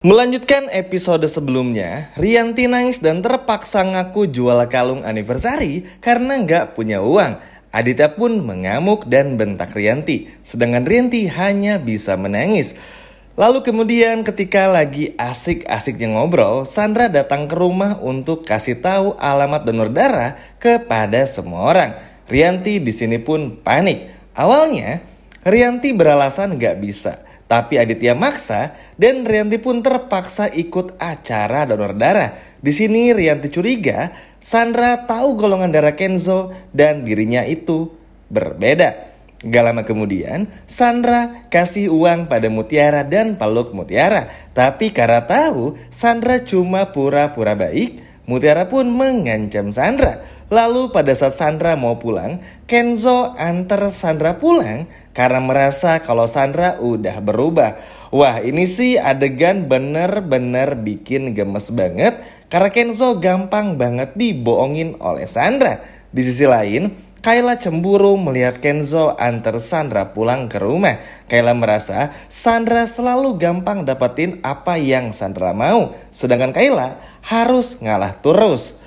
Melanjutkan episode sebelumnya, Rianti nangis dan terpaksa ngaku jual kalung anniversary karena nggak punya uang. Aditya pun mengamuk dan bentak Rianti, sedangkan Rianti hanya bisa menangis. Lalu kemudian ketika lagi asik-asiknya ngobrol, Sandra datang ke rumah untuk kasih tahu alamat donor darah kepada semua orang. Rianti di sini pun panik. Awalnya, Rianti beralasan nggak bisa. Tapi Aditya maksa dan Rianti pun terpaksa ikut acara donor darah. Di sini Rianti curiga Sandra tahu golongan darah Kenzo dan dirinya itu berbeda. Gak lama kemudian Sandra kasih uang pada Mutiara dan peluk Mutiara. Tapi karena tahu Sandra cuma pura-pura baik, Mutiara pun mengancam Sandra. Lalu pada saat Sandra mau pulang, Kenzo antar Sandra pulang karena merasa kalau Sandra udah berubah. Wah, ini sih adegan bener-bener bikin gemes banget karena Kenzo gampang banget dibohongin oleh Sandra. Di sisi lain, Kayla cemburu melihat Kenzo antar Sandra pulang ke rumah. Kayla merasa Sandra selalu gampang dapetin apa yang Sandra mau, sedangkan Kayla harus ngalah terus.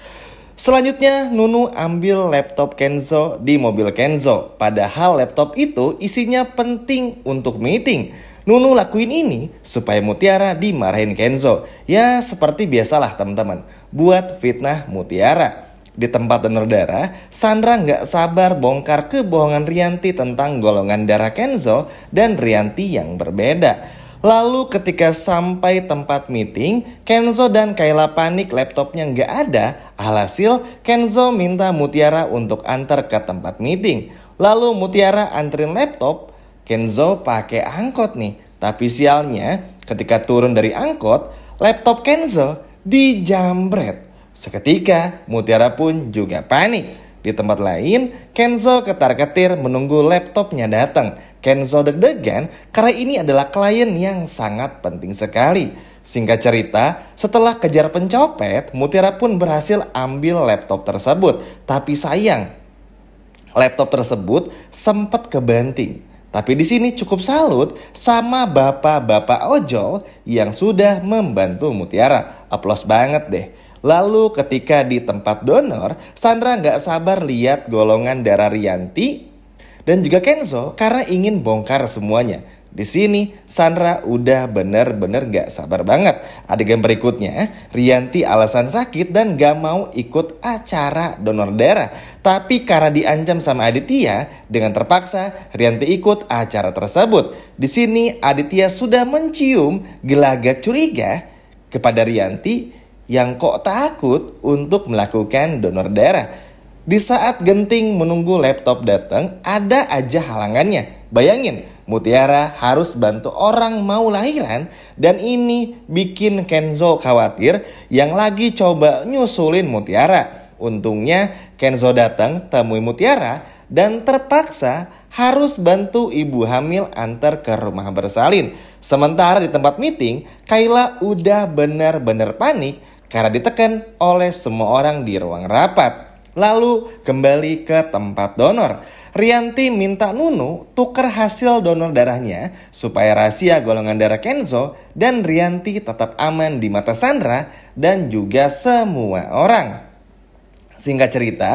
Selanjutnya, Nunu ambil laptop Kenzo di mobil Kenzo. Padahal laptop itu isinya penting untuk meeting. Nunu lakuin ini supaya Mutiara dimarahin Kenzo. Ya seperti biasalah teman-teman, buat fitnah Mutiara. Di tempat donor darah, Sandra nggak sabar bongkar kebohongan Rianti tentang golongan darah Kenzo dan Rianti yang berbeda. Lalu ketika sampai tempat meeting, Kenzo dan Kayla panik laptopnya nggak ada. Alhasil Kenzo minta Mutiara untuk antar ke tempat meeting. Lalu Mutiara anterin laptop, Kenzo pakai angkot nih. Tapi sialnya ketika turun dari angkot, laptop Kenzo dijambret. Seketika Mutiara pun juga panik. Di tempat lain, Kenzo ketar-ketir menunggu laptopnya datang. Kenzo deg-degan karena ini adalah klien yang sangat penting sekali. Singkat cerita, setelah kejar pencopet, Mutiara pun berhasil ambil laptop tersebut. Tapi sayang, laptop tersebut sempat kebanting. Tapi di sini cukup salut sama bapak-bapak ojol yang sudah membantu Mutiara. Aplaus banget deh. Lalu ketika di tempat donor, Sandra nggak sabar lihat golongan darah Rianti dan juga Kenzo karena ingin bongkar semuanya. Di sini Sandra udah bener-bener nggak sabar banget. Adegan berikutnya, Rianti alasan sakit dan nggak mau ikut acara donor darah. Tapi karena diancam sama Aditya, dengan terpaksa Rianti ikut acara tersebut. Di sini Aditya sudah mencium gelagat curiga kepada Rianti yang kok takut untuk melakukan donor darah. Di saat genting menunggu laptop datang, ada aja halangannya. Bayangin, Mutiara harus bantu orang mau lahiran dan ini bikin Kenzo khawatir yang lagi coba nyusulin Mutiara. Untungnya Kenzo datang temui Mutiara dan terpaksa harus bantu ibu hamil antar ke rumah bersalin. Sementara di tempat meeting, Kayla udah benar-benar panik karena ditekan oleh semua orang di ruang rapat. Lalu kembali ke tempat donor. Rianti minta Nunu tukar hasil donor darahnya supaya rahasia golongan darah Kenzo dan Rianti tetap aman di mata Sandra dan juga semua orang. Singkat cerita,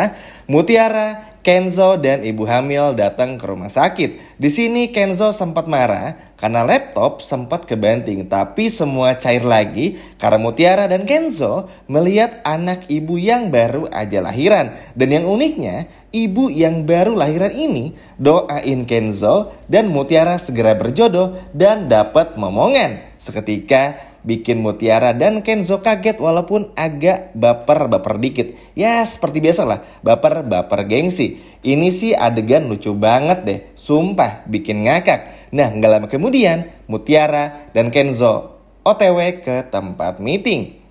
Mutiara, Kenzo dan ibu hamil datang ke rumah sakit. Di sini Kenzo sempat marah karena laptop sempat kebanting, tapi semua cair lagi karena Mutiara dan Kenzo melihat anak ibu yang baru aja lahiran. Dan yang uniknya, ibu yang baru lahiran ini doain Kenzo dan Mutiara segera berjodoh dan dapat momongan. Seketika bikin Mutiara dan Kenzo kaget walaupun agak baper-baper dikit. Ya seperti biasa lah, baper-baper gengsi. Ini sih adegan lucu banget deh, sumpah bikin ngakak. Nah gak lama kemudian Mutiara dan Kenzo OTW ke tempat meeting.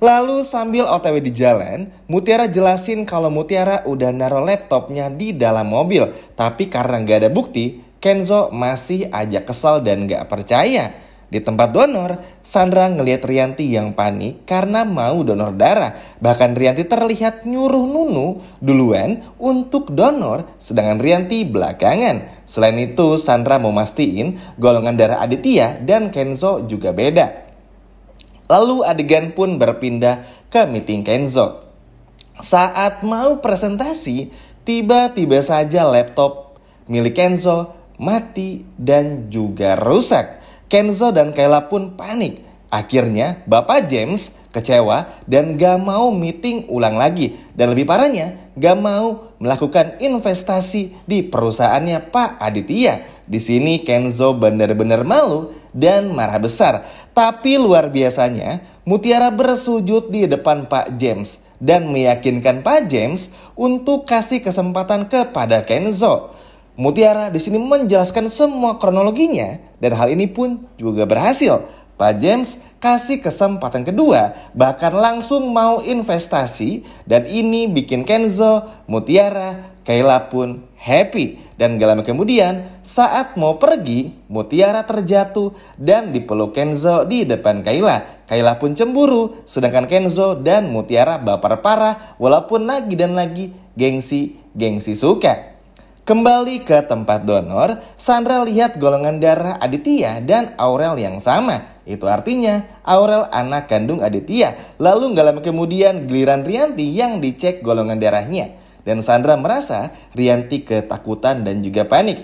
Lalu sambil OTW di jalan, Mutiara jelasin kalau Mutiara udah naruh laptopnya di dalam mobil. Tapi karena gak ada bukti, Kenzo masih aja kesal dan gak percaya. Di tempat donor, Sandra ngelihat Rianti yang panik karena mau donor darah. Bahkan Rianti terlihat nyuruh Nunu duluan untuk donor, sedangkan Rianti belakangan. Selain itu, Sandra mau mastiin golongan darah Aditya dan Kenzo juga beda. Lalu adegan pun berpindah ke meeting Kenzo. Saat mau presentasi, tiba-tiba saja laptop milik Kenzo mati dan juga rusak. Kenzo dan Kayla pun panik. Akhirnya Bapak James kecewa dan gak mau meeting ulang lagi. Dan lebih parahnya gak mau melakukan investasi di perusahaannya Pak Aditya. Di sini Kenzo benar-benar malu dan marah besar. Tapi luar biasanya Mutiara bersujud di depan Pak James dan meyakinkan Pak James untuk kasih kesempatan kepada Kenzo. Mutiara di sini menjelaskan semua kronologinya dan hal ini pun juga berhasil. Pak James kasih kesempatan kedua, bahkan langsung mau investasi, dan ini bikin Kenzo, Mutiara, Kayla pun happy. Dan gak lama kemudian saat mau pergi, Mutiara terjatuh dan dipeluk Kenzo di depan Kayla. Kayla pun cemburu, sedangkan Kenzo dan Mutiara baper parah walaupun lagi dan lagi gengsi suka. Kembali ke tempat donor, Sandra lihat golongan darah Aditya dan Aurel yang sama. Itu artinya Aurel anak kandung Aditya. Lalu gak lama kemudian giliran Rianti yang dicek golongan darahnya. Dan Sandra merasa Rianti ketakutan dan juga panik.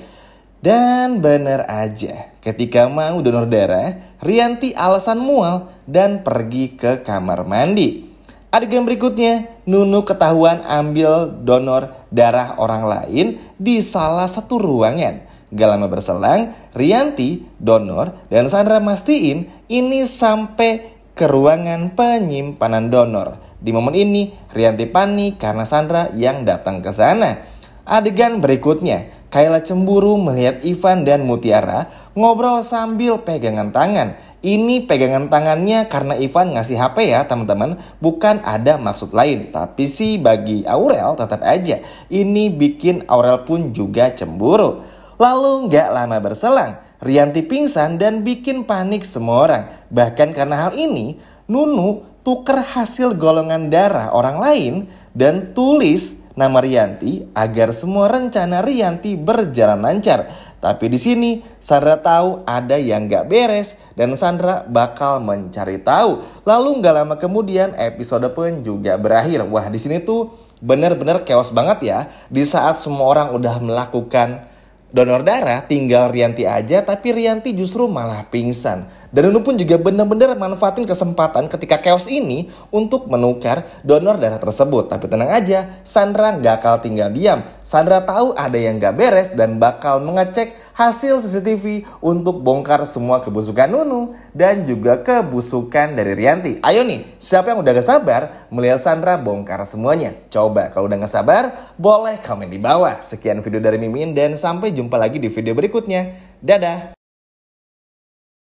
Dan benar aja, ketika mau donor darah, Rianti alasan mual dan pergi ke kamar mandi. Adegan berikutnya, Nunu ketahuan ambil donor darah orang lain di salah satu ruangan. Gak lama berselang, Rianti, donor, dan Sandra mastiin ini sampai ke ruangan penyimpanan donor. Di momen ini, Rianti panik karena Sandra yang datang ke sana. Adegan berikutnya, Kayla cemburu melihat Ivan dan Mutiara ngobrol sambil pegangan tangan. Ini pegangan tangannya karena Ivan ngasih HP ya teman-teman, bukan ada maksud lain. Tapi sih bagi Aurel tetap aja, ini bikin Aurel pun juga cemburu. Lalu gak lama berselang, Rianti pingsan dan bikin panik semua orang. Bahkan karena hal ini, Nunu tuker hasil golongan darah orang lain dan tulis nama Rianti agar semua rencana Rianti berjalan lancar. Tapi di sini Sandra tahu ada yang gak beres dan Sandra bakal mencari tahu. Lalu gak lama kemudian episode pun juga berakhir. Wah, di sini tuh bener-bener chaos banget ya. Di saat semua orang udah melakukan donor darah, tinggal Rianti aja, tapi Rianti justru malah pingsan. Dan Nunu pun juga benar-benar manfaatin kesempatan ketika chaos ini untuk menukar donor darah tersebut. Tapi tenang aja, Sandra gak bakal tinggal diam. Sandra tahu ada yang gak beres dan bakal mengecek hasil CCTV untuk bongkar semua kebusukan Nunu dan juga kebusukan dari Rianti. Ayo nih, siapa yang udah gak sabar melihat Sandra bongkar semuanya? Coba kalau udah gak sabar, boleh komen di bawah. Sekian video dari Mimin dan sampai jumpa lagi di video berikutnya. Dadah!